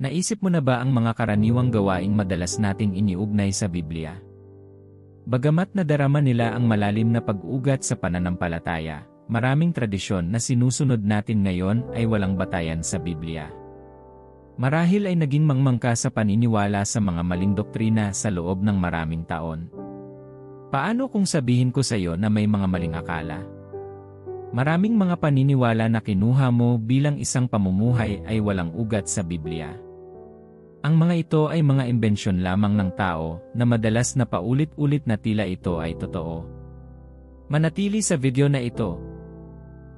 Naisip mo na ba ang mga karaniwang gawaing madalas nating iniugnay sa Biblia? Bagamat nadarama nila ang malalim na pag-ugat sa pananampalataya, maraming tradisyon na sinusunod natin ngayon ay walang batayan sa Biblia. Marahil ay naging mangmangka sa paniniwala sa mga maling doktrina sa loob ng maraming taon. Paano kung sabihin ko sa iyo na may mga maling akala? Maraming mga paniniwala na kinuha mo bilang isang pamumuhay ay walang ugat sa Biblia. Ang mga ito ay mga imbensyon lamang ng tao na madalas na paulit-ulit na tila ito ay totoo. Manatili sa video na ito.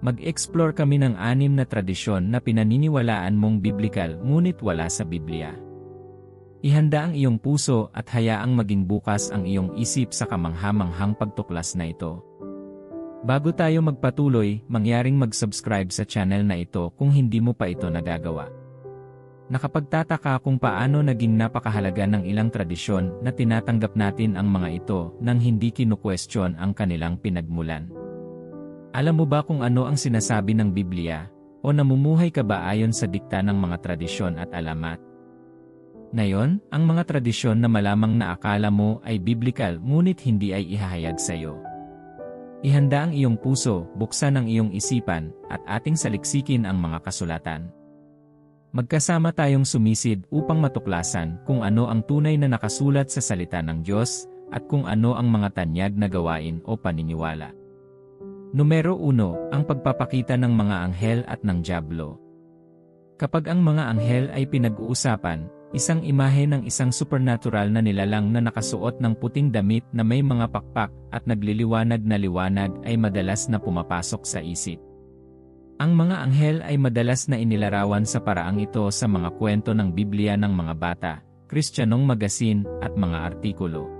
Mag-explore kami ng 6 na tradisyon na pinaniniwalaan mong biblikal ngunit wala sa Biblia. Ihanda ang iyong puso at hayaang maging bukas ang iyong isip sa kamangha-manghang pagtuklas na ito. Bago tayo magpatuloy, mangyaring mag-subscribe sa channel na ito kung hindi mo pa ito nagagawa. Nakapagtataka kung paano naging napakahalaga ng ilang tradisyon na tinatanggap natin ang mga ito nang hindi kinukwestiyon ang kanilang pinagmulan. Alam mo ba kung ano ang sinasabi ng Biblia, o namumuhay ka ba ayon sa dikta ng mga tradisyon at alamat? Ngayon, ang mga tradisyon na malamang na akala mo ay biblikal ngunit hindi ay ihahayag sa iyo. Ihanda ang iyong puso, buksan ang iyong isipan, at ating saliksikin ang mga kasulatan. Magkasama tayong sumisid upang matuklasan kung ano ang tunay na nakasulat sa salita ng Diyos at kung ano ang mga tanyag na gawain o paniniwala. Numero 1, ang pagpapakita ng mga anghel at ng dyablo. Kapag ang mga anghel ay pinag-uusapan, isang imahe ng isang supernatural na nilalang na nakasuot ng puting damit na may mga pakpak at nagliliwanag na liwanag ay madalas na pumapasok sa isip. Ang mga anghel ay madalas na inilarawan sa paraang ito sa mga kwento ng Biblia ng mga bata, Kristiyanong magasin, at mga artikulo.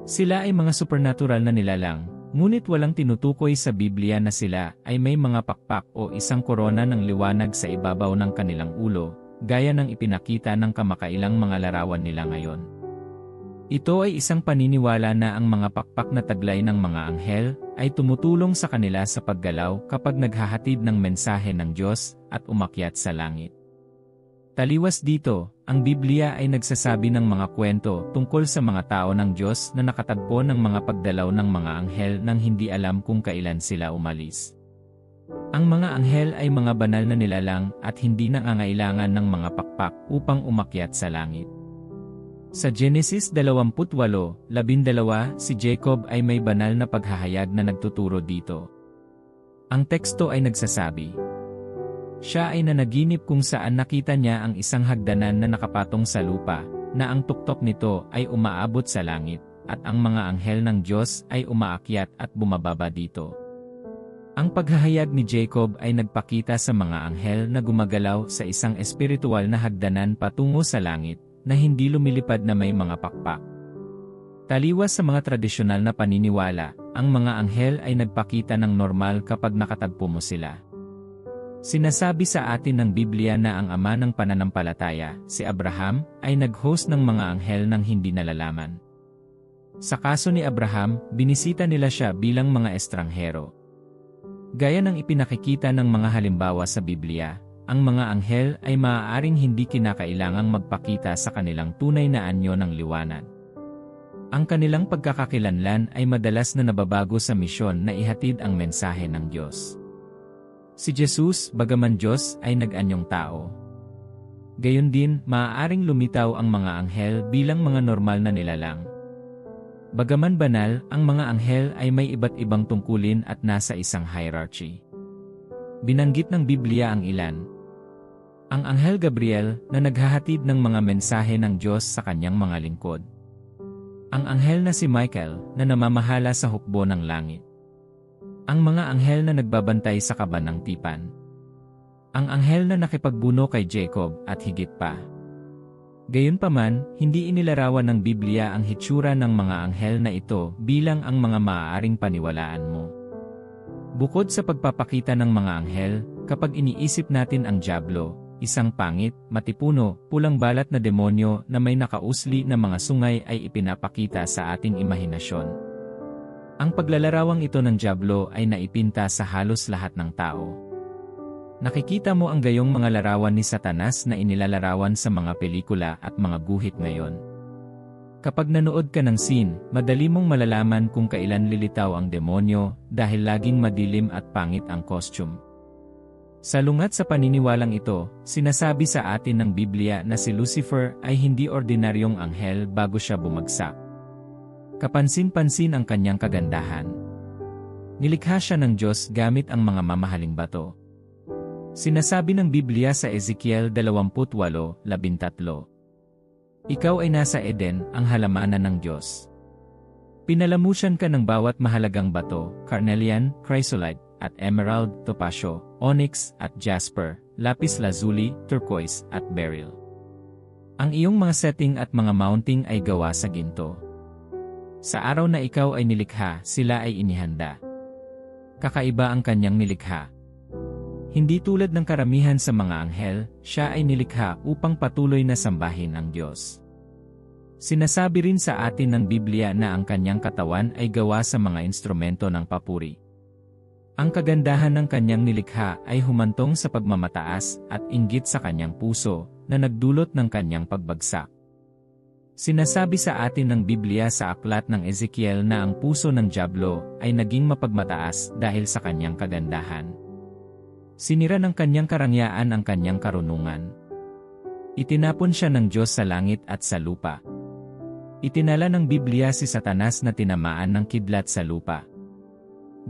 Sila ay mga supernatural na nilalang, ngunit walang tinutukoy sa Biblia na sila ay may mga pakpak o isang korona ng liwanag sa ibabaw ng kanilang ulo, gaya ng ipinakita ng kamakailang mga larawan nila ngayon. Ito ay isang paniniwala na ang mga pakpak na taglay ng mga anghel ay tumutulong sa kanila sa paggalaw kapag naghahatid ng mensahe ng Diyos at umakyat sa langit. Taliwas dito, ang Biblia ay nagsasabi ng mga kwento tungkol sa mga tao ng Diyos na nakatagpo ng mga pagdalaw ng mga anghel nang hindi alam kung kailan sila umalis. Ang mga anghel ay mga banal na nilalang at hindi nangangailangan ng mga pakpak upang umakyat sa langit. Sa Genesis 28:12, si Jacob ay may banal na paghahayag na nagtuturo dito. Ang teksto ay nagsasabi, siya ay nanaginip kung saan nakita niya ang isang hagdanan na nakapatong sa lupa, na ang tuktok nito ay umaabot sa langit, at ang mga anghel ng Diyos ay umaakyat at bumababa dito. Ang paghahayag ni Jacob ay nagpakita sa mga anghel na gumagalaw sa isang espiritual na hagdanan patungo sa langit, na hindi lumilipad na may mga pakpak. Taliwas sa mga tradisyonal na paniniwala, ang mga anghel ay nagpakita ng normal kapag nakatagpo mo sila. Sinasabi sa atin ng Biblia na ang ama ng pananampalataya, si Abraham, ay nag-host ng mga anghel nang hindi nalalaman. Sa kaso ni Abraham, binisita nila siya bilang mga estranghero. Gaya ng ipinakikita ng mga halimbawa sa Biblia, ang mga anghel ay maaaring hindi kinakailangang magpakita sa kanilang tunay na anyo ng liwanag. Ang kanilang pagkakakilanlan ay madalas na nababago sa misyon na ihatid ang mensahe ng Diyos. Si Jesus, bagaman Diyos, ay nag-anyong tao. Gayon din, maaaring lumitaw ang mga anghel bilang mga normal na nilalang. Bagaman banal, ang mga anghel ay may iba't ibang tungkulin at nasa isang hierarchy. Binanggit ng Biblia ang ilan. Ang Anghel Gabriel na naghahatid ng mga mensahe ng Diyos sa kanyang mga lingkod. Ang anghel na si Michael na namamahala sa hukbo ng langit. Ang mga anghel na nagbabantay sa kaban ng tipan. Ang anghel na nakipagbuno kay Jacob at higit pa. Gayunpaman, hindi inilarawan ng Biblia ang hitsura ng mga anghel na ito bilang ang mga maaaring paniwalaan mo. Bukod sa pagpapakita ng mga anghel, kapag iniisip natin ang dyablo, isang pangit, matipuno, pulang balat na demonyo na may nakausli na mga sungay ay ipinapakita sa ating imahinasyon. Ang paglalarawang ito ng dyablo ay naipinta sa halos lahat ng tao. Nakikita mo ang gayong mga larawan ni Satanas na inilalarawan sa mga pelikula at mga guhit ngayon. Kapag nanood ka ng scene, madali mong malalaman kung kailan lilitaw ang demonyo dahil laging madilim at pangit ang costume. Salungat sa paniniwalang ito, sinasabi sa atin ng Biblia na si Lucifer ay hindi ordinaryong anghel bago siya bumagsak. Kapansin-pansin ang kanyang kagandahan. Nilikha siya ng Diyos gamit ang mga mamahaling bato. Sinasabi ng Biblia sa Ezekiel 28:13, "Ikaw ay nasa Eden, ang halamanan ng Diyos. Pinalamusan ka ng bawat mahalagang bato, carnelian, chrysolite, at emerald, topasyo, onyx, at jasper, lapis lazuli, turquoise, at beryl. Ang iyong mga setting at mga mounting ay gawa sa ginto. Sa araw na ikaw ay nilikha, sila ay inihanda. Kakaiba ang kanyang nilikha. Hindi tulad ng karamihan sa mga anghel, siya ay nilikha upang patuloy na sambahin ang Diyos." Sinasabi rin sa atin ng Biblia na ang kanyang katawan ay gawa sa mga instrumento ng papuri. Ang kagandahan ng kanyang nilikha ay humantong sa pagmamataas at inggit sa kanyang puso na nagdulot ng kanyang pagbagsak. Sinasabi sa atin ng Biblia sa aklat ng Ezekiel na ang puso ng dyablo ay naging mapagmataas dahil sa kanyang kagandahan. Sinira ng kanyang karangyaan ang kanyang karunungan. Itinapon siya ng Diyos sa langit at sa lupa. Itinala ng Biblia si Satanas na tinamaan ng kidlat sa lupa.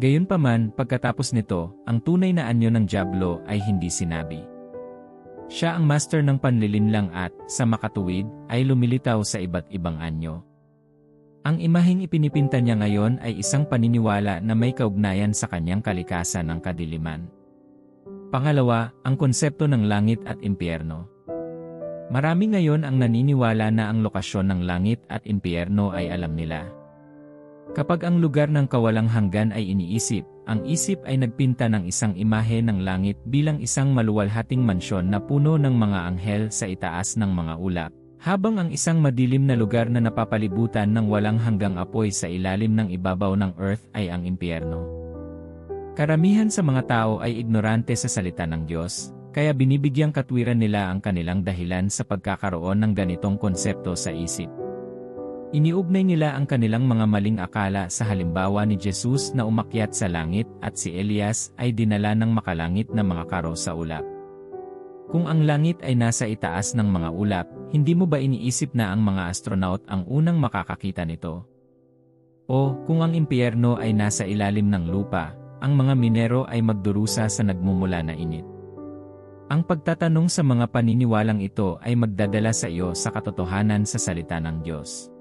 Gayunpaman, pagkatapos nito, ang tunay na anyo ng dyablo ay hindi sinabi. Siya ang master ng panlilinlang at, sa makatuwid, ay lumilitaw sa iba't ibang anyo. Ang imaheng ipinipinta niya ngayon ay isang paniniwala na may kaugnayan sa kanyang kalikasan ng kadiliman. Pangalawa, ang konsepto ng langit at impyerno. Marami ngayon ang naniniwala na ang lokasyon ng langit at impyerno ay alam nila. Kapag ang lugar ng kawalang hanggan ay iniisip, ang isip ay nagpinta ng isang imahe ng langit bilang isang maluwalhating mansyon na puno ng mga anghel sa itaas ng mga ulap, habang ang isang madilim na lugar na napapalibutan ng walang hanggang apoy sa ilalim ng ibabaw ng earth ay ang impyerno. Karamihan sa mga tao ay ignorante sa salita ng Diyos, kaya binibigyang katwiran nila ang kanilang dahilan sa pagkakaroon ng ganitong konsepto sa isip. Iniugnay nila ang kanilang mga maling akala sa halimbawa ni Jesus na umakyat sa langit at si Elias ay dinala ng makalangit na mga karo sa ulap. Kung ang langit ay nasa itaas ng mga ulap, hindi mo ba iniisip na ang mga astronaut ang unang makakakita nito? O, kung ang impyerno ay nasa ilalim ng lupa, ang mga minero ay magdurusa sa nagmumula na init. Ang pagtatanong sa mga paniniwalang ito ay magdadala sa iyo sa katotohanan sa salita ng Diyos.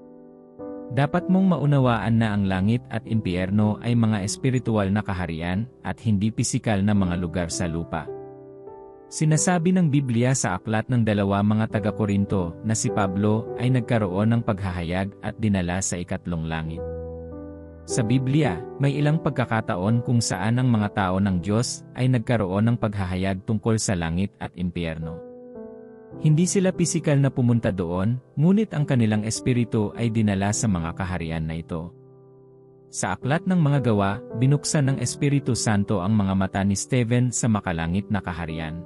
Dapat mong maunawaan na ang langit at impyerno ay mga espiritual na kaharian at hindi pisikal na mga lugar sa lupa. Sinasabi ng Biblia sa aklat ng 2 mga taga-Korinto na si Pablo ay nagkaroon ng paghahayag at dinala sa ikatlong langit. Sa Biblia, may ilang pagkakataon kung saan ang mga tao ng Diyos ay nagkaroon ng paghahayag tungkol sa langit at impyerno. Hindi sila pisikal na pumunta doon, ngunit ang kanilang espiritu ay dinala sa mga kaharian na ito. Sa aklat ng mga gawa, binuksan ng Espiritu Santo ang mga mata ni Stephen sa makalangit na kaharian.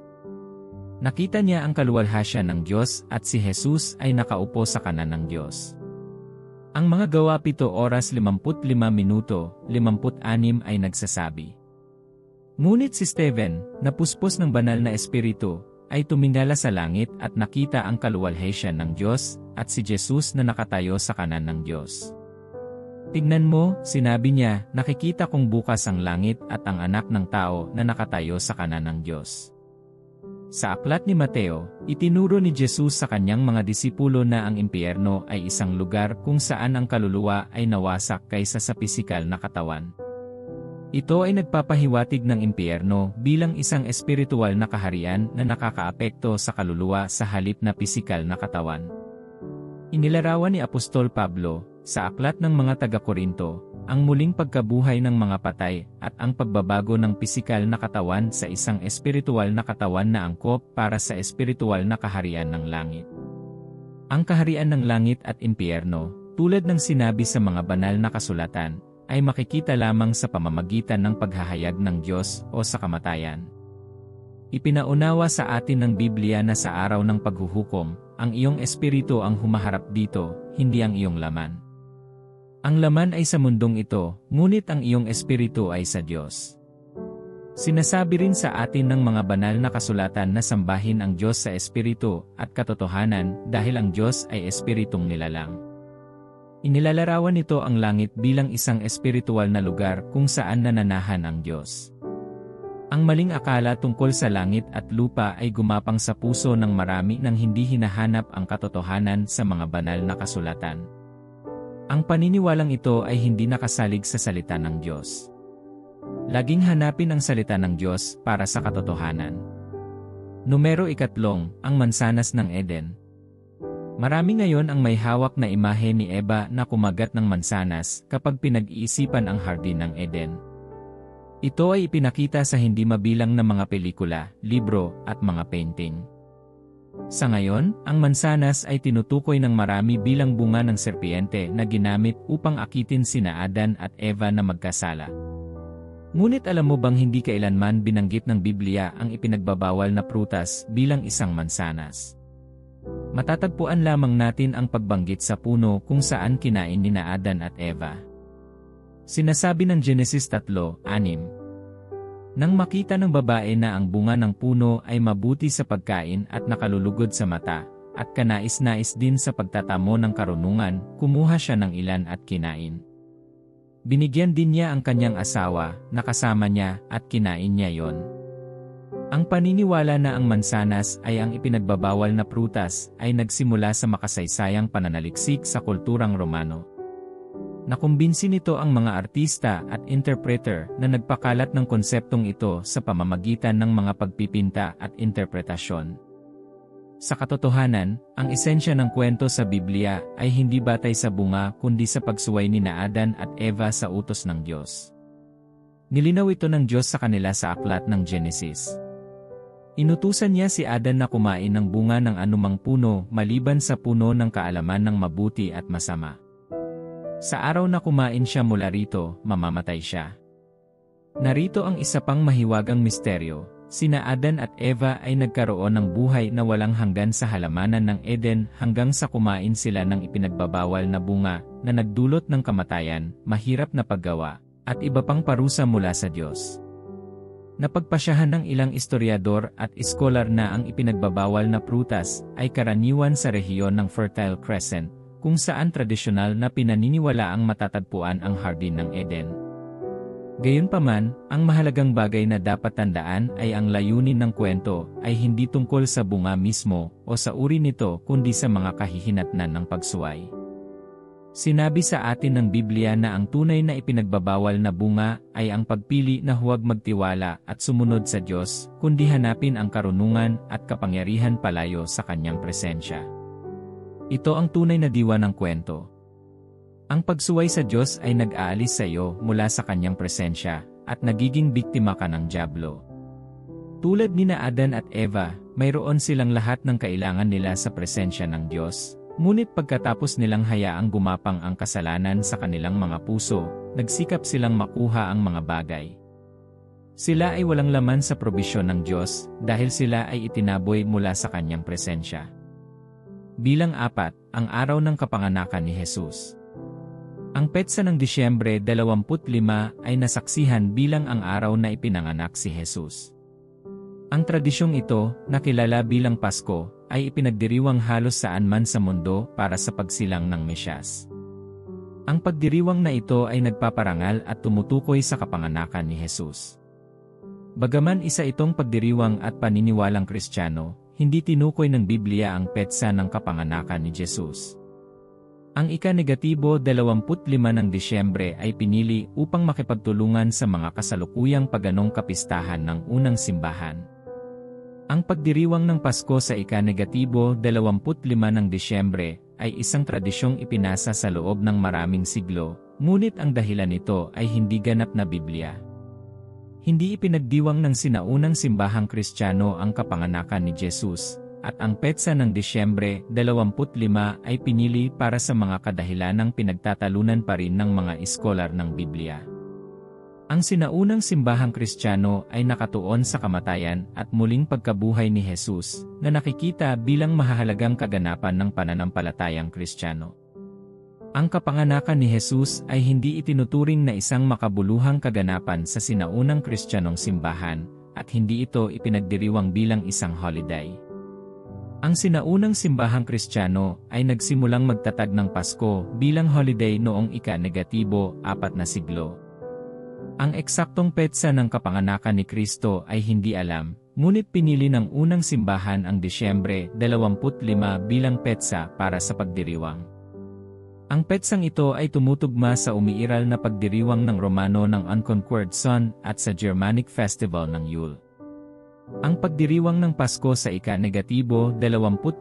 Nakita niya ang kaluwalhasyan ng Diyos at si Jesus ay nakaupo sa kanan ng Diyos. Ang mga gawa 7:55:56 ay nagsasabi. Ngunit si Stephen, napuspos ng banal na espiritu, ay tumingala sa langit at nakita ang kaluwalhasyan ng Diyos at si Jesus na nakatayo sa kanan ng Diyos. Tignan mo, sinabi niya, nakikita kong bukas ang langit at ang anak ng tao na nakatayo sa kanan ng Diyos. Sa aklat ni Mateo, itinuro ni Jesus sa kanyang mga disipulo na ang impyerno ay isang lugar kung saan ang kaluluwa ay nawasak kaysa sa pisikal na katawan. Ito ay nagpapahiwatig ng impyerno bilang isang espiritual na kaharian na nakakaapekto sa kaluluwa sa halip na pisikal na katawan. Inilarawan ni Apostol Pablo, sa aklat ng mga taga-Korinto, ang muling pagkabuhay ng mga patay at ang pagbabago ng pisikal na katawan sa isang espiritual na katawan na angkop para sa espiritual na kaharian ng langit. Ang kaharian ng langit at impyerno, tulad ng sinabi sa mga banal na kasulatan, ay makikita lamang sa pamamagitan ng paghahayag ng Diyos o sa kamatayan. Ipinaunawa sa atin ng Biblia na sa araw ng paghuhukom, ang iyong espiritu ang humaharap dito, hindi ang iyong laman. Ang laman ay sa mundong ito, ngunit ang iyong espiritu ay sa Diyos. Sinasabi rin sa atin ng mga banal na kasulatan na sambahin ang Diyos sa espiritu at katotohanan dahil ang Diyos ay espiritong nilalang. Inilalarawan nito ang langit bilang isang espiritual na lugar kung saan nananahan ang Diyos. Ang maling akala tungkol sa langit at lupa ay gumapang sa puso ng marami nang hindi hinahanap ang katotohanan sa mga banal na kasulatan. Ang paniniwalang ito ay hindi nakasalig sa salita ng Diyos. Laging hanapin ang salita ng Diyos para sa katotohanan. Numero 3, ang mansanas ng Eden. Marami ngayon ang may hawak na imahe ni Eva na kumagat ng mansanas kapag pinag-iisipan ang hardin ng Eden. Ito ay ipinakita sa hindi mabilang na mga pelikula, libro, at mga painting. Sa ngayon, ang mansanas ay tinutukoy ng marami bilang bunga ng serpiente na ginamit upang akitin sina Adan at Eva na magkasala. Ngunit alam mo bang hindi kailanman binanggit ng Biblia ang ipinagbabawal na prutas bilang isang mansanas? Matatagpuan lamang natin ang pagbanggit sa puno kung saan kinain nina Adan at Eva. Sinasabi ng Genesis 3:6. Nang makita ng babae na ang bunga ng puno ay mabuti sa pagkain at nakalulugod sa mata, at kanais-nais din sa pagtatamo ng karunungan, kumuha siya ng ilan at kinain. Binigyan din niya ang kanyang asawa, nakasama niya, at kinain niya yon. Ang paniniwala na ang mansanas ay ang ipinagbabawal na prutas ay nagsimula sa makasaysayang pananaliksik sa kulturang Romano. Nakumbinsi nito ang mga artista at interpreter na nagpakalat ng konseptong ito sa pamamagitan ng mga pagpipinta at interpretasyon. Sa katotohanan, ang esensya ng kwento sa Biblia ay hindi batay sa bunga kundi sa pagsuway nina Adan at Eva sa utos ng Diyos. Nilinaw ito ng Diyos sa kanila sa aklat ng Genesis. Inutusan niya si Adan na kumain ng bunga ng anumang puno maliban sa puno ng kaalaman ng mabuti at masama. Sa araw na kumain siya mula rito, mamamatay siya. Narito ang isa pang mahiwagang misteryo. Sina Adan at Eva ay nagkaroon ng buhay na walang hanggan sa halamanan ng Eden hanggang sa kumain sila ng ipinagbabawal na bunga na nagdulot ng kamatayan, mahirap na paggawa, at iba pang parusa mula sa Diyos. Napagpasyahan ng ilang historiador at iskolar na ang ipinagbabawal na prutas ay karaniwan sa rehiyon ng Fertile Crescent, kung saan tradisyonal na pinaniniwala ang matatagpuan ang hardin ng Eden. Gayunpaman, ang mahalagang bagay na dapat tandaan ay ang layunin ng kwento ay hindi tungkol sa bunga mismo o sa uri nito kundi sa mga kahihinatnan ng pagsuway. Sinabi sa atin ng Biblia na ang tunay na ipinagbabawal na bunga ay ang pagpili na huwag magtiwala at sumunod sa Diyos, kundi hanapin ang karunungan at kapangyarihan palayo sa Kanyang presensya. Ito ang tunay na diwa ng kwento. Ang pagsuway sa Diyos ay nag-aalis sa iyo mula sa Kanyang presensya at nagiging biktima ka ng dyablo. Tulad nina Adan at Eva, mayroon silang lahat ng kailangan nila sa presensya ng Diyos. Ngunit pagkatapos nilang hayaang gumapang ang kasalanan sa kanilang mga puso, nagsikap silang makuha ang mga bagay. Sila ay walang laman sa probisyon ng Diyos dahil sila ay itinaboy mula sa Kanyang presensya. Bilang 4, ang araw ng kapanganakan ni Jesus. Ang petsa ng Disyembre 25 ay nasaksihan bilang ang araw na ipinanganak si Jesus. Ang tradisyong ito, na kilala bilang Pasko, ay ipinagdiriwang halos saan man sa mundo para sa pagsilang ng Mesyas. Ang pagdiriwang na ito ay nagpaparangal at tumutukoy sa kapanganakan ni Jesus. Bagaman isa itong pagdiriwang at paniniwalang Kristiyano, hindi tinukoy ng Biblia ang petsa ng kapanganakan ni Jesus. Ang ika-25 ng Disyembre ay pinili upang makipagtulungan sa mga kasalukuyang paganong kapistahan ng unang simbahan. Ang pagdiriwang ng Pasko sa ika-25 ng Disyembre ay isang tradisyong ipinasa sa loob ng maraming siglo, ngunit ang dahilan nito ay hindi ganap na Biblia. Hindi ipinagdiwang ng sinaunang simbahang Kristiyano ang kapanganakan ni Jesus, at ang petsa ng Disyembre 25 ay pinili para sa mga kadahilanang pinagtatalunan pa rin ng mga iskolar ng Biblia. Ang sinaunang simbahang Kristiyano ay nakatuon sa kamatayan at muling pagkabuhay ni Jesus, na nakikita bilang mahahalagang kaganapan ng pananampalatayang Kristiyano. Ang kapanganakan ni Jesus ay hindi itinuturing na isang makabuluhang kaganapan sa sinaunang Kristiyanong simbahan, at hindi ito ipinagdiriwang bilang isang holiday. Ang sinaunang simbahang Kristiyano ay nagsimulang magtatag ng Pasko bilang holiday noong ika-4 na siglo. Ang eksaktong petsa ng kapanganakan ni Kristo ay hindi alam, ngunit pinili ng unang simbahan ang Disyembre 25 bilang petsa para sa pagdiriwang. Ang petsang ito ay tumutugma sa umiiral na pagdiriwang ng Romano ng Unconquered Sun at sa Germanic Festival ng Yule. Ang pagdiriwang ng Pasko sa ika-25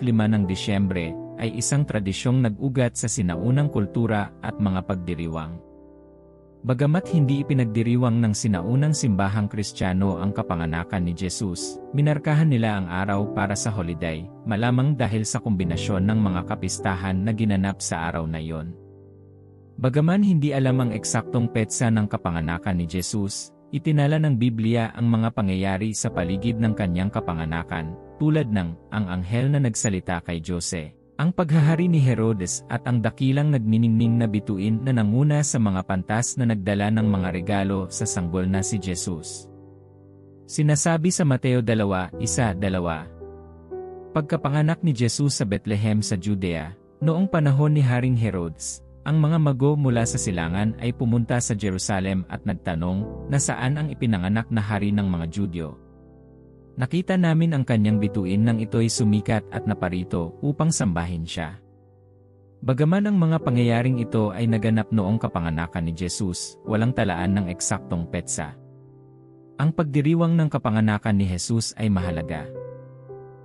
ng Disyembre ay isang tradisyong nag-ugat sa sinaunang kultura at mga pagdiriwang. Bagamat hindi ipinagdiriwang ng sinaunang simbahang Kristiyano ang kapanganakan ni Jesus, minarkahan nila ang araw para sa holiday, malamang dahil sa kombinasyon ng mga kapistahan na ginanap sa araw na iyon. Bagaman hindi alam ang eksaktong petsa ng kapanganakan ni Jesus, itinala ng Biblia ang mga pangyayari sa paligid ng kanyang kapanganakan, tulad ng ang anghel na nagsalita kay Jose, ang paghahari ni Herodes at ang dakilang nagniningning na bituin na nanguna sa mga pantas na nagdala ng mga regalo sa sanggol na si Jesus. Sinasabi sa Mateo 2:1-2. Pagkapanganak ni Jesus sa Bethlehem sa Judea, noong panahon ni Haring Herodes, ang mga mago mula sa silangan ay pumunta sa Jerusalem at nagtanong na saan ang ipinanganak na hari ng mga Judyo. Nakita namin ang kanyang bituin nang ito'y sumikat at naparito upang sambahin siya. Bagaman ang mga pangyayaring ito ay naganap noong kapanganakan ni Jesus, walang talaan ng eksaktong petsa. Ang pagdiriwang ng kapanganakan ni Jesus ay mahalaga.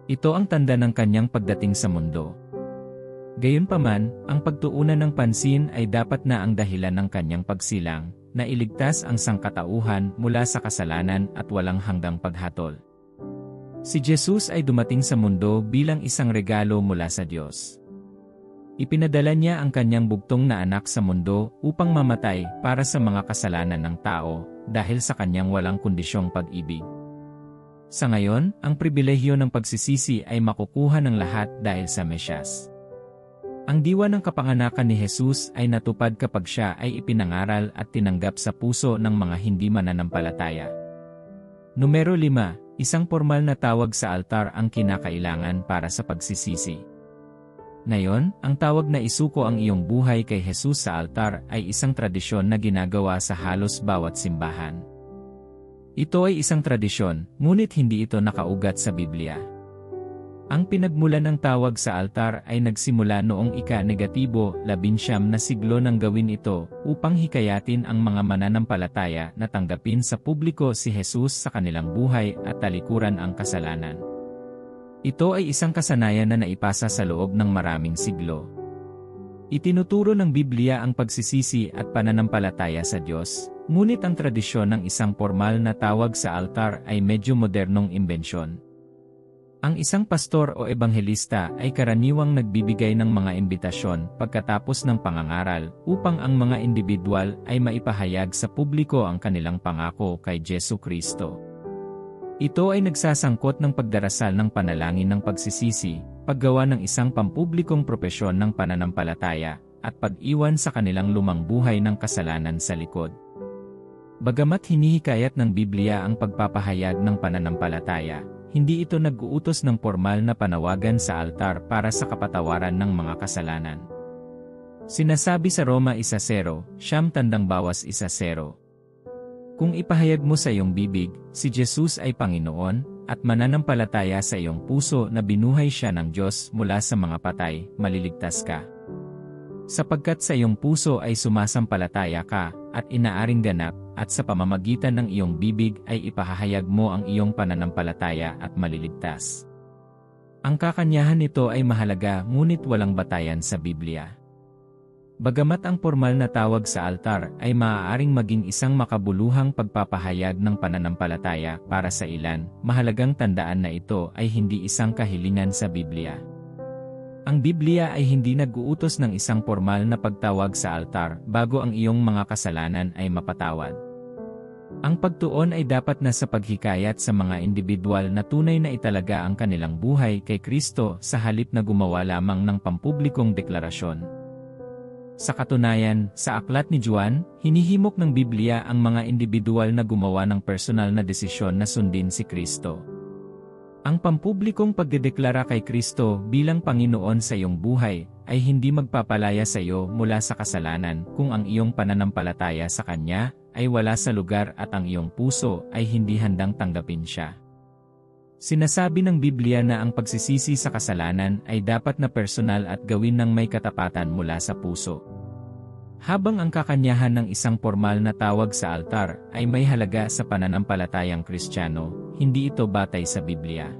Ito ang tanda ng kanyang pagdating sa mundo. Gayunpaman, ang pagtuunan ng pansin ay dapat na ang dahilan ng kanyang pagsilang, na iligtas ang sangkatauhan mula sa kasalanan at walang hanggang paghatol. Si Jesus ay dumating sa mundo bilang isang regalo mula sa Diyos. Ipinadala niya ang kanyang bugtong na anak sa mundo upang mamatay para sa mga kasalanan ng tao dahil sa kanyang walang kondisyong pag-ibig. Sa ngayon, ang pribilehyo ng pagsisisi ay makukuha ng lahat dahil sa Mesyas. Ang diwa ng kapanganakan ni Jesus ay natupad kapag siya ay ipinangaral at tinanggap sa puso ng mga hindi mananampalataya. Numero 5. Isang formal na tawag sa altar ang kinakailangan para sa pagsisisi. Ngayon, ang tawag na isuko ang iyong buhay kay Jesus sa altar ay isang tradisyon na ginagawa sa halos bawat simbahan. Ito ay isang tradisyon, ngunit hindi ito nakaugat sa Biblia. Ang pinagmulan ng tawag sa altar ay nagsimula noong ika-19 na siglo nang gawin ito upang hikayatin ang mga mananampalataya na tanggapin sa publiko si Jesus sa kanilang buhay at talikuran ang kasalanan. Ito ay isang kasanayan na naipasa sa loob ng maraming siglo. Itinuturo ng Biblia ang pagsisisi at pananampalataya sa Diyos, ngunit ang tradisyon ng isang formal na tawag sa altar ay medyo modernong imbensyon. Ang isang pastor o ebanghelista ay karaniwang nagbibigay ng mga imbitasyon pagkatapos ng pangangaral upang ang mga individual ay maipahayag sa publiko ang kanilang pangako kay Jesu Kristo. Ito ay nagsasangkot ng pagdarasal ng panalangin ng pagsisisi, paggawa ng isang pampublikong propesyon ng pananampalataya, at pag-iwan sa kanilang lumang buhay ng kasalanan sa likod. Bagamat hinihikayat ng Biblia ang pagpapahayag ng pananampalataya, hindi ito nag-uutos ng formal na panawagan sa altar para sa kapatawaran ng mga kasalanan. Sinasabi sa Roma 1:0, siyam tandang bawas 1:0. Kung ipahayag mo sa iyong bibig, si Jesus ay Panginoon, at mananampalataya sa iyong puso na binuhay siya ng Diyos mula sa mga patay, maliligtas ka. Sapagkat sa iyong puso ay sumasampalataya ka, at inaaring ganap, at sa pamamagitan ng iyong bibig ay ipahahayag mo ang iyong pananampalataya at maliligtas. Ang kakanyahan nito ay mahalaga ngunit walang batayan sa Biblia. Bagamat ang formal na tawag sa altar ay maaaring maging isang makabuluhang pagpapahayag ng pananampalataya para sa ilan, mahalagang tandaan na ito ay hindi isang kahilingan sa Biblia. Ang Biblia ay hindi nag-uutos ng isang formal na pagtawag sa altar bago ang iyong mga kasalanan ay mapatawad. Ang pagtuon ay dapat na sa paghikayat sa mga individual na tunay na italaga ang kanilang buhay kay Kristo sa halip na gumawa lamang ng pampublikong deklarasyon. Sa katunayan, sa aklat ni Juan, hinihimok ng Biblia ang mga individual na gumawa ng personal na desisyon na sundin si Kristo. Ang pampublikong pagdedeklara kay Kristo bilang Panginoon sa iyong buhay ay hindi magpapalaya sa iyo mula sa kasalanan kung ang iyong pananampalataya sa Kanya ay wala sa lugar at ang iyong puso ay hindi handang tanggapin siya. Sinasabi ng Biblia na ang pagsisisi sa kasalanan ay dapat na personal at gawin ng may katapatan mula sa puso. Habang ang kakanyahan ng isang formal na tawag sa altar ay may halaga sa pananampalatayang Kristiyano, hindi ito batay sa Biblia.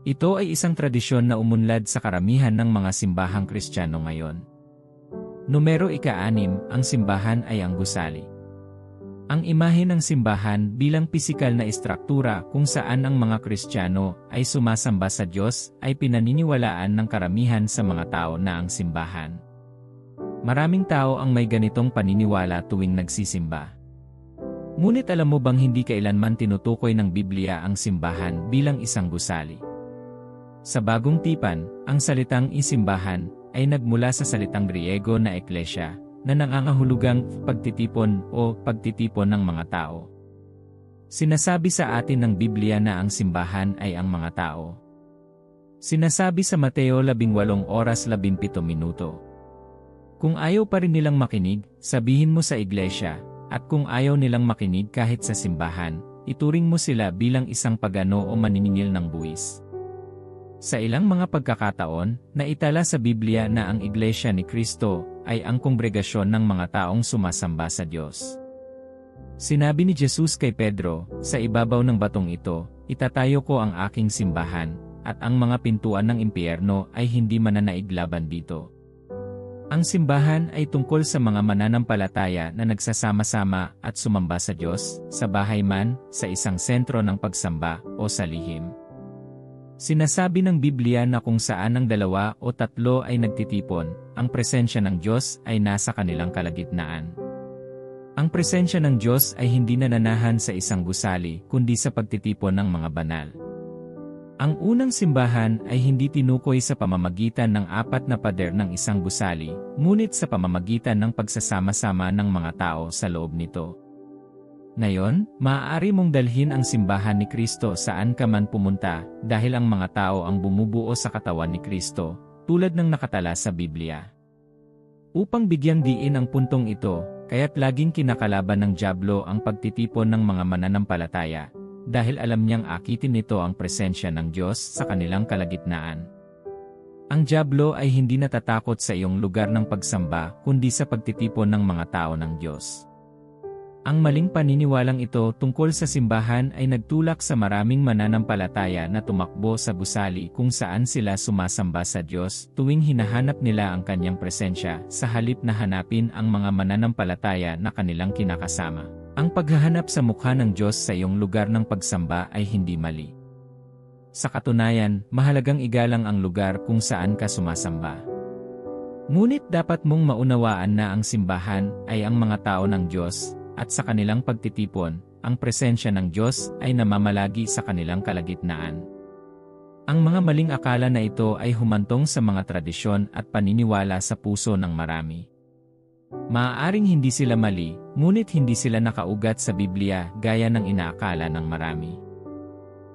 Ito ay isang tradisyon na umunlad sa karamihan ng mga simbahang Kristiyano ngayon. Numero 6, ang simbahan ay ang gusali. Ang imahe ng simbahan bilang pisikal na istruktura kung saan ang mga Kristiyano ay sumasamba sa Diyos ay pinaniniwalaan ng karamihan sa mga tao na ang simbahan. Maraming tao ang may ganitong paniniwala tuwing nagsisimba. Ngunit alam mo bang hindi kailanman tinutukoy ng Biblia ang simbahan bilang isang gusali? Sa Bagong Tipan, ang salitang isimbahan ay nagmula sa salitang Griego na eklesia, na nangangahulugang pagtitipon o pagtitipon ng mga tao. Sinasabi sa atin ng Biblia na ang simbahan ay ang mga tao. Sinasabi sa Mateo 18:17. Kung ayaw pa rin nilang makinig, sabihin mo sa iglesia, at kung ayaw nilang makinig kahit sa simbahan, ituring mo sila bilang isang pagano o maniningil ng buwis. Sa ilang mga pagkakataon, naitala sa Biblia na ang Iglesia ni Kristo ay ang kongregasyon ng mga taong sumasamba sa Diyos. Sinabi ni Jesus kay Pedro, sa ibabaw ng batong ito, itatayo ko ang aking simbahan, at ang mga pintuan ng impyerno ay hindi mananaig laban dito. Ang simbahan ay tungkol sa mga mananampalataya na nagsasama-sama at sumamba sa Diyos, sa bahay man, sa isang sentro ng pagsamba, o sa lihim. Sinasabi ng Biblia na kung saan ang 2 o 3 ay nagtitipon, ang presensya ng Diyos ay nasa kanilang kalagitnaan. Ang presensya ng Diyos ay hindi nananahan sa isang gusali kundi sa pagtitipon ng mga banal. Ang unang simbahan ay hindi tinukoy sa pamamagitan ng 4 na pader ng isang gusali, ngunit sa pamamagitan ng pagsasama-sama ng mga tao sa loob nito. Ngayon, maaari mong dalhin ang simbahan ni Kristo saan ka man pumunta dahil ang mga tao ang bumubuo sa katawan ni Kristo, tulad ng nakatala sa Biblia. Upang bigyang diin ang puntong ito, kaya't laging kinakalaban ng dyablo ang pagtitipon ng mga mananampalataya, dahil alam niyang akitin nito ang presensya ng Diyos sa kanilang kalagitnaan. Ang dyablo ay hindi natatakot sa iyong lugar ng pagsamba kundi sa pagtitipon ng mga tao ng Diyos. Ang maling paniniwalang ito tungkol sa simbahan ay nagtulak sa maraming mananampalataya na tumakbo sa gusali kung saan sila sumasamba sa Diyos tuwing hinahanap nila ang kanyang presensya sa halip na hanapin ang mga mananampalataya na kanilang kinakasama. Ang paghahanap sa mukha ng Diyos sa iyong lugar ng pagsamba ay hindi mali. Sa katunayan, mahalagang igalang ang lugar kung saan ka sumasamba. Ngunit dapat mong maunawaan na ang simbahan ay ang mga tao ng Diyos, at sa kanilang pagtitipon, ang presensya ng Diyos ay namamalagi sa kanilang kalagitnaan. Ang mga maling akala na ito ay humantong sa mga tradisyon at paniniwala sa puso ng marami. Maaaring hindi sila mali, ngunit hindi sila nakaugat sa Biblia gaya ng inaakala ng marami.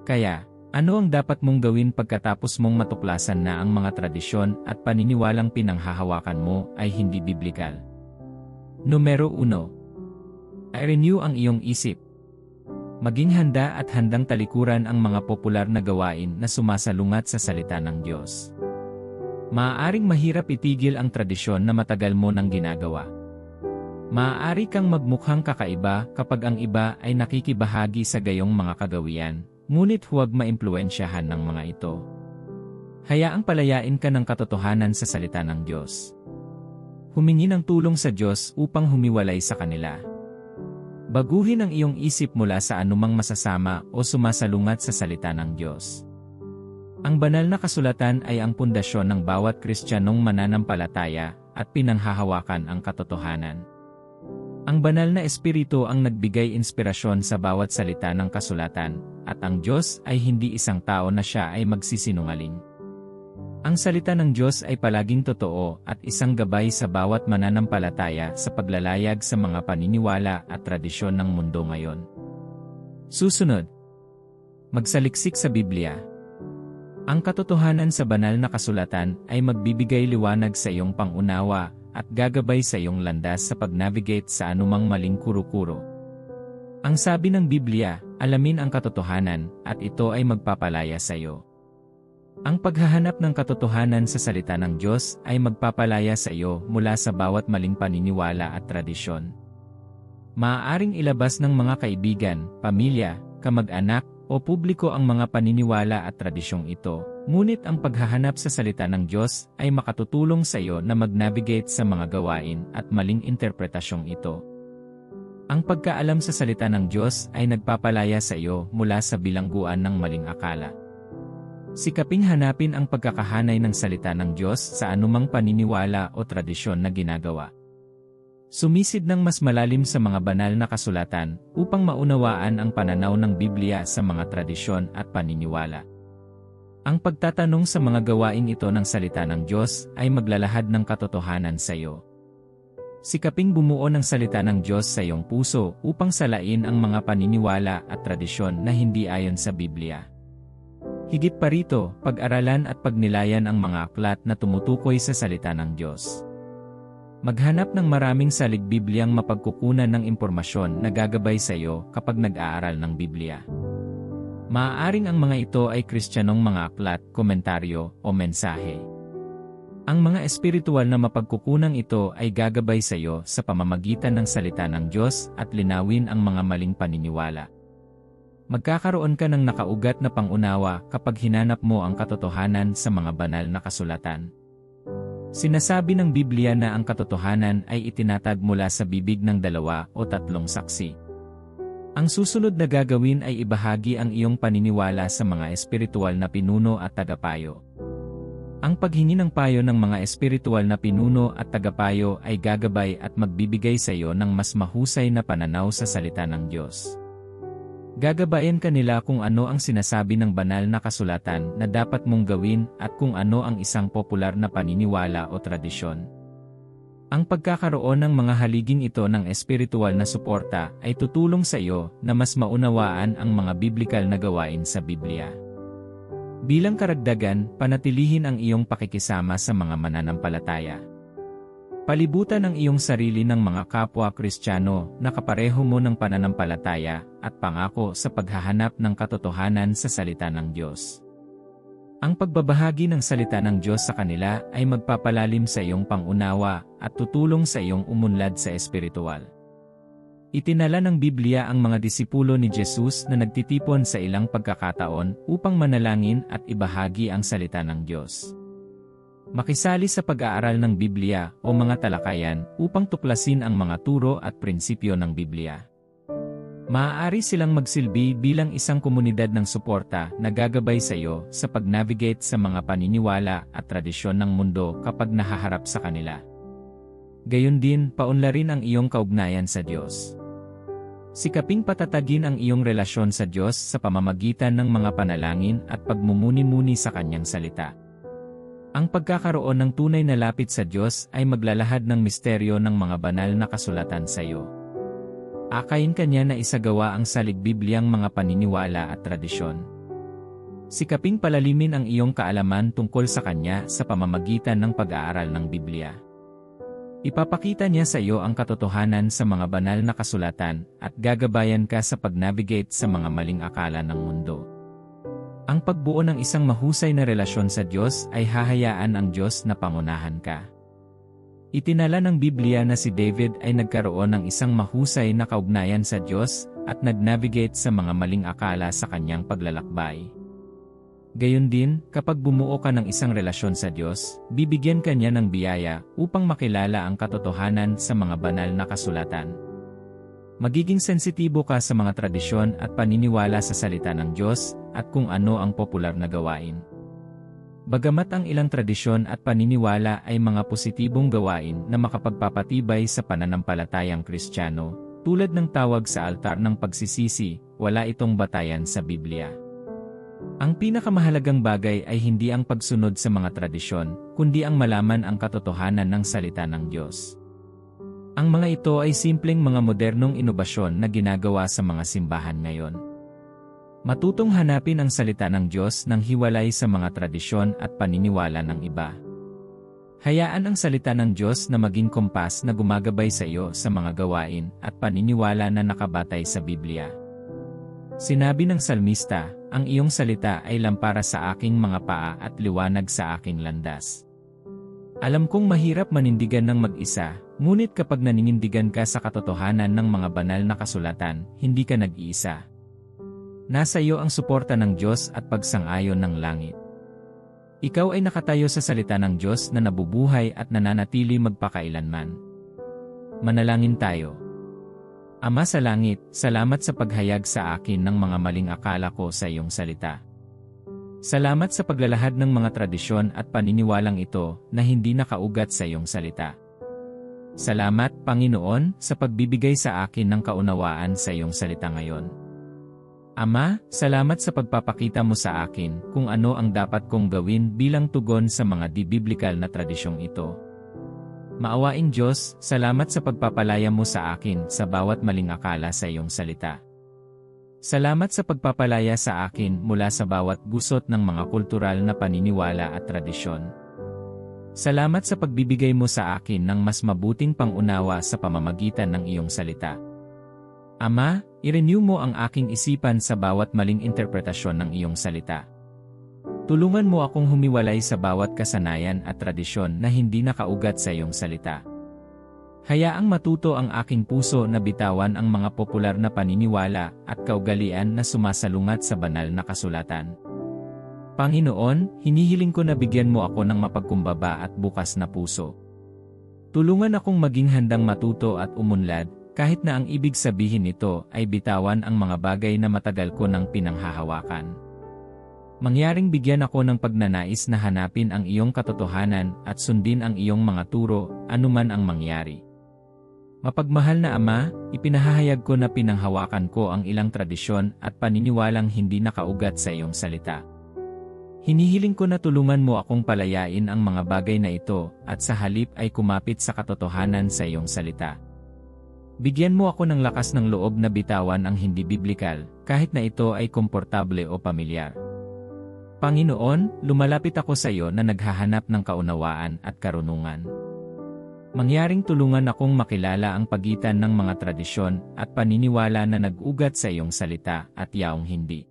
Kaya, ano ang dapat mong gawin pagkatapos mong matuklasan na ang mga tradisyon at paniniwalang pinanghahawakan mo ay hindi biblikal? Numero 1. I-renew ang iyong isip. Maging handa at handang talikuran ang mga popular na gawain na sumasalungat sa salita ng Diyos. Maaaring mahirap itigil ang tradisyon na matagal mo nang ginagawa. Maaari kang magmukhang kakaiba kapag ang iba ay nakikibahagi sa gayong mga kagawian, ngunit huwag maimpluwensyahan ng mga ito. Hayaang palayain ka ng katotohanan sa salita ng Diyos. Humingi ng tulong sa Diyos upang humiwalay sa kanila. Baguhin ang iyong isip mula sa anumang masasama o sumasalungat sa salita ng Diyos. Ang banal na kasulatan ay ang pundasyon ng bawat Kristiyanong mananampalataya at pinanghahawakan ang katotohanan. Ang banal na espiritu ang nagbigay inspirasyon sa bawat salita ng kasulatan, at ang Diyos ay hindi isang tao na siya ay magsisinungaling. Ang salita ng Diyos ay palaging totoo at isang gabay sa bawat mananampalataya sa paglalayag sa mga paniniwala at tradisyon ng mundo ngayon. Susunod, magsaliksik sa Biblia. Ang katotohanan sa banal na kasulatan ay magbibigay liwanag sa iyong pangunawa at gagabay sa iyong landas sa pag-navigate sa anumang maling kuro-kuro. Ang sabi ng Biblia, alamin ang katotohanan at ito ay magpapalaya sa iyo. Ang paghahanap ng katotohanan sa salita ng Diyos ay magpapalaya sa iyo mula sa bawat maling paniniwala at tradisyon. Maaaring ilabas ng mga kaibigan, pamilya, kamag-anak, o publiko ang mga paniniwala at tradisyong ito, ngunit ang paghahanap sa salita ng Diyos ay makatutulong sa iyo na mag-navigate sa mga gawain at maling interpretasyong ito. Ang pagkaalam sa salita ng Diyos ay nagpapalaya sa iyo mula sa bilangguan ng maling akala. Sikaping hanapin ang pagkakahanay ng salita ng Diyos sa anumang paniniwala o tradisyon na ginagawa. Sumisid ng mas malalim sa mga banal na kasulatan upang maunawaan ang pananaw ng Biblia sa mga tradisyon at paniniwala. Ang pagtatanong sa mga gawain ito ng salita ng Diyos ay maglalahad ng katotohanan sa iyo. Sikaping bumuo ng salita ng Diyos sa iyong puso upang salain ang mga paniniwala at tradisyon na hindi ayon sa Biblia. Higit pa rito, pag-aralan at pagnilayan ang mga aklat na tumutukoy sa salita ng Diyos. Maghanap ng maraming salig Bibliang mapagkukunan ng impormasyon na gagabay sa iyo kapag nag-aaral ng Biblia. Maaaring ang mga ito ay Kristiyanong mga aklat, komentaryo, o mensahe. Ang mga espiritual na mapagkukunang ito ay gagabay sa iyo sa pamamagitan ng salita ng Diyos at linawin ang mga maling paniniwala. Magkakaroon ka ng nakaugat na pangunawa kapag hinanap mo ang katotohanan sa mga banal na kasulatan. Sinasabi ng Biblia na ang katotohanan ay itinatag mula sa bibig ng 2 o 3 saksi. Ang susunod na gagawin ay ibahagi ang iyong paniniwala sa mga espiritual na pinuno at tagapayo. Ang paghingi ng payo ng mga espiritual na pinuno at tagapayo ay gagabay at magbibigay sa iyo ng mas mahusay na pananaw sa salita ng Diyos. Gagabayan ka nila kung ano ang sinasabi ng banal na kasulatan na dapat mong gawin at kung ano ang isang popular na paniniwala o tradisyon. Ang pagkakaroon ng mga haliging ito ng espiritual na suporta ay tutulong sa iyo na mas maunawaan ang mga biblikal na gawain sa Biblia. Bilang karagdagan, panatilihin ang iyong pakikisama sa mga mananampalataya. Palibutan ang iyong sarili ng mga kapwa Kristiyano na kapareho mo ng pananampalataya at pangako sa paghahanap ng katotohanan sa salita ng Diyos. Ang pagbabahagi ng salita ng Diyos sa kanila ay magpapalalim sa iyong pangunawa at tutulong sa iyong umunlad sa espiritual. Itinala ng Biblia ang mga disipulo ni Jesus na nagtitipon sa ilang pagkakataon upang manalangin at ibahagi ang salita ng Diyos. Makisali sa pag-aaral ng Biblia o mga talakayan upang tuklasin ang mga turo at prinsipyo ng Biblia. Maaari silang magsilbi bilang isang komunidad ng suporta na gagabay sa iyo sa pag-navigate sa mga paniniwala at tradisyon ng mundo kapag nahaharap sa kanila. Gayon din, paunlarin ang iyong kaugnayan sa Diyos. Sikaping patatagin ang iyong relasyon sa Diyos sa pamamagitan ng mga panalangin at pagmumuni-muni sa Kanyang salita. Ang pagkakaroon ng tunay na lapit sa Diyos ay maglalahad ng misteryo ng mga banal na kasulatan sa iyo. Akayin ka niya na isagawa ang salig Bibliang mga paniniwala at tradisyon. Sikaping palalimin ang iyong kaalaman tungkol sa Kanya sa pamamagitan ng pag-aaral ng Biblia. Ipapakita niya sa iyo ang katotohanan sa mga banal na kasulatan at gagabayan ka sa pag-navigate sa mga maling akala ng mundo. Ang pagbuo ng isang mahusay na relasyon sa Diyos ay hahayaan ang Diyos na pangunahan ka. Itinala ng Biblia na si David ay nagkaroon ng isang mahusay na kaugnayan sa Diyos at nag-navigate sa mga maling akala sa kanyang paglalakbay. Gayon din, kapag bumuo ka ng isang relasyon sa Diyos, bibigyan ka niya ng biyaya upang makilala ang katotohanan sa mga banal na kasulatan. Magiging sensitibo ka sa mga tradisyon at paniniwala sa salita ng Diyos at kung ano ang popular na gawain. Bagamat ang ilang tradisyon at paniniwala ay mga positibong gawain na makapagpapatibay sa pananampalatayang Kristiyano, tulad ng tawag sa altar ng pagsisisi, wala itong batayan sa Biblia. Ang pinakamahalagang bagay ay hindi ang pagsunod sa mga tradisyon, kundi ang malaman ang katotohanan ng salita ng Diyos. Ang mga ito ay simpleng mga modernong inobasyon na ginagawa sa mga simbahan ngayon. Matutong hanapin ang salita ng Diyos nang hiwalay sa mga tradisyon at paniniwala ng iba. Hayaan ang salita ng Diyos na maging kompas na gumagabay sa iyo sa mga gawain at paniniwala na nakabatay sa Biblia. Sinabi ng salmista, ang iyong salita ay lampara sa aking mga paa at liwanag sa aking landas. Alam kong mahirap manindigan ng mag-isa, ngunit kapag naninindigan ka sa katotohanan ng mga banal na kasulatan, hindi ka nag-iisa. Nasa iyo ang suporta ng Diyos at pagsang-ayon ng langit. Ikaw ay nakatayo sa salita ng Diyos na nabubuhay at nananatili magpakailanman. Manalangin tayo. Ama sa langit, salamat sa paghayag sa akin ng mga maling akala ko sa iyong salita. Salamat sa paglalahad ng mga tradisyon at paniniwalang ito na hindi nakaugat sa iyong salita. Salamat, Panginoon, sa pagbibigay sa akin ng kaunawaan sa iyong salita ngayon. Ama, salamat sa pagpapakita mo sa akin kung ano ang dapat kong gawin bilang tugon sa mga di-biblikal na tradisyong ito. Maawaing Diyos, salamat sa pagpapalaya mo sa akin sa bawat maling akala sa iyong salita. Salamat sa pagpapalaya sa akin mula sa bawat gusot ng mga kultural na paniniwala at tradisyon. Salamat sa pagbibigay mo sa akin ng mas mabuting pangunawa sa pamamagitan ng iyong salita. Ama, i-renew mo ang aking isipan sa bawat maling interpretasyon ng iyong salita. Tulungan mo akong humiwalay sa bawat kasanayan at tradisyon na hindi nakaugat sa iyong salita. Hayaang matuto ang aking puso na bitawan ang mga popular na paniniwala at kaugalian na sumasalungat sa banal na kasulatan. Panginoon, hinihiling ko na bigyan mo ako ng mapagkumbaba at bukas na puso. Tulungan akong maging handang matuto at umunlad, kahit na ang ibig sabihin nito ay bitawan ang mga bagay na matagal ko nang pinanghahawakan. Mangyaring bigyan ako ng pagnanais na hanapin ang iyong katotohanan at sundin ang iyong mga turo, anuman ang mangyari. Mapagmahal na Ama, ipinahahayag ko na pinanghawakan ko ang ilang tradisyon at paniniwalang hindi nakaugat sa iyong salita. Hinihiling ko na tulungan mo akong palayain ang mga bagay na ito at sa halip ay kumapit sa katotohanan sa iyong salita. Bigyan mo ako ng lakas ng loob na bitawan ang hindi biblikal, kahit na ito ay komportable o pamilyar. Panginoon, lumalapit ako sa iyo na naghahanap ng kaunawaan at karunungan. Mangyaring tulungan akong makilala ang pagitan ng mga tradisyon at paniniwala na nag-ugat sa iyong salita at yaong hindi.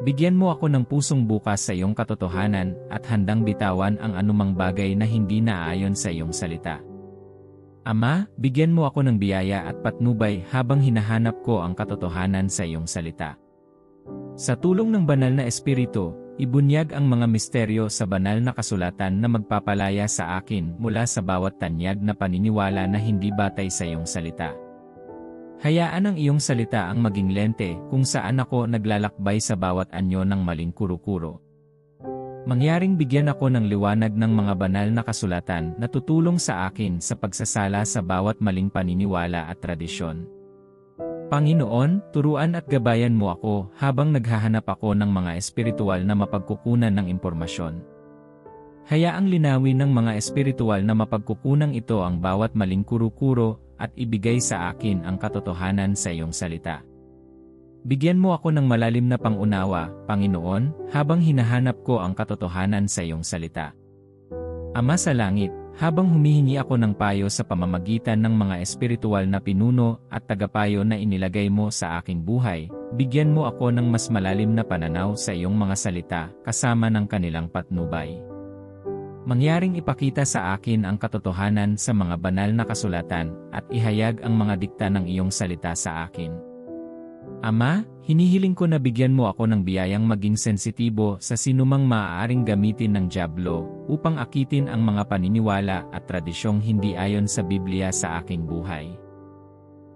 Bigyan mo ako ng pusong bukas sa iyong katotohanan at handang bitawan ang anumang bagay na hindi naaayon sa iyong salita. Ama, bigyan mo ako ng biyaya at patnubay habang hinahanap ko ang katotohanan sa iyong salita. Sa tulong ng banal na Espiritu, ibunyag ang mga misteryo sa banal na kasulatan na magpapalaya sa akin mula sa bawat tanyag na paniniwala na hindi batay sa iyong salita. Hayaan ang iyong salita ang maging lente kung saan ako naglalakbay sa bawat anyo ng maling kuro-kuro. Mangyaring bigyan ako ng liwanag ng mga banal na kasulatan na tutulong sa akin sa pagsasala sa bawat maling paniniwala at tradisyon. Panginoon, turuan at gabayan mo ako habang naghahanap ako ng mga espiritual na mapagkukunan ng impormasyon. Hayaang linawin ng mga espiritual na mapagkukunang ito ang bawat maling kuro-kuro at ibigay sa akin ang katotohanan sa iyong salita. Bigyan mo ako ng malalim na pangunawa, Panginoon, habang hinahanap ko ang katotohanan sa iyong salita. Ama sa langit, habang humihingi ako ng payo sa pamamagitan ng mga espiritual na pinuno at tagapayo na inilagay mo sa aking buhay, bigyan mo ako ng mas malalim na pananaw sa iyong mga salita kasama ng kanilang patnubay. Mangyaring ipakita sa akin ang katotohanan sa mga banal na kasulatan at ihayag ang mga dikta ng iyong salita sa akin. Ama, hinihiling ko na bigyan mo ako ng biyayang maging sensitibo sa sinumang maaaring gamitin ng dyablo upang akitin ang mga paniniwala at tradisyong hindi ayon sa Biblia sa aking buhay.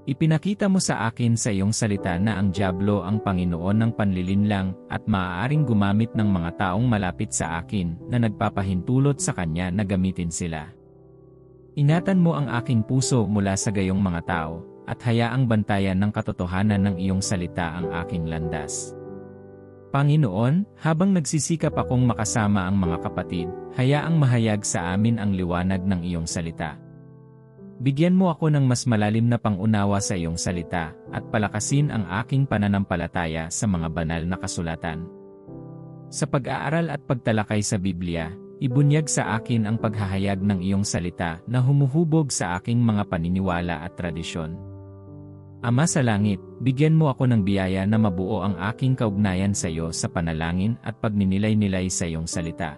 Ipinakita mo sa akin sa iyong salita na ang dyablo ang Panginoon ng panlilinlang at maaaring gumamit ng mga taong malapit sa akin na nagpapahintulot sa kanya na gamitin sila. Ingatan mo ang aking puso mula sa gayong mga tao, at hayaang bantayan ng katotohanan ng iyong salita ang aking landas. Panginoon, habang nagsisikap akong makasama ang mga kapatid, hayaang mahayag sa amin ang liwanag ng iyong salita. Bigyan mo ako ng mas malalim na pangunawa sa iyong salita, at palakasin ang aking pananampalataya sa mga banal na kasulatan. Sa pag-aaral at pagtalakay sa Biblia, ibunyag sa akin ang paghahayag ng iyong salita na humuhubog sa aking mga paniniwala at tradisyon. Ama sa langit, bigyan mo ako ng biyaya na mabuo ang aking kaugnayan sa iyo sa panalangin at pagninilay-nilay sa iyong salita.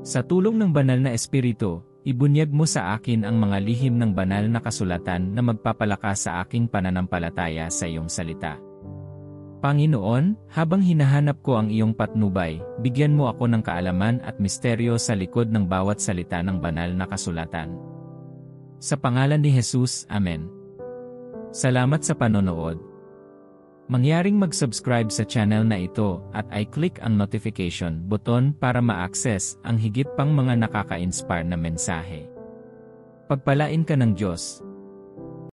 Sa tulong ng banal na Espiritu, ibunyag mo sa akin ang mga lihim ng banal na kasulatan na magpapalakas sa aking pananampalataya sa iyong salita. Panginoon, habang hinahanap ko ang iyong patnubay, bigyan mo ako ng kaalaman at misteryo sa likod ng bawat salita ng banal na kasulatan. Sa pangalan ni Jesus, Amen. Salamat sa panonood. Mangyaring mag-subscribe sa channel na ito at i-click ang notification button para ma-access ang higit pang mga nakaka-inspire na mensahe. Pagpalain ka ng Diyos.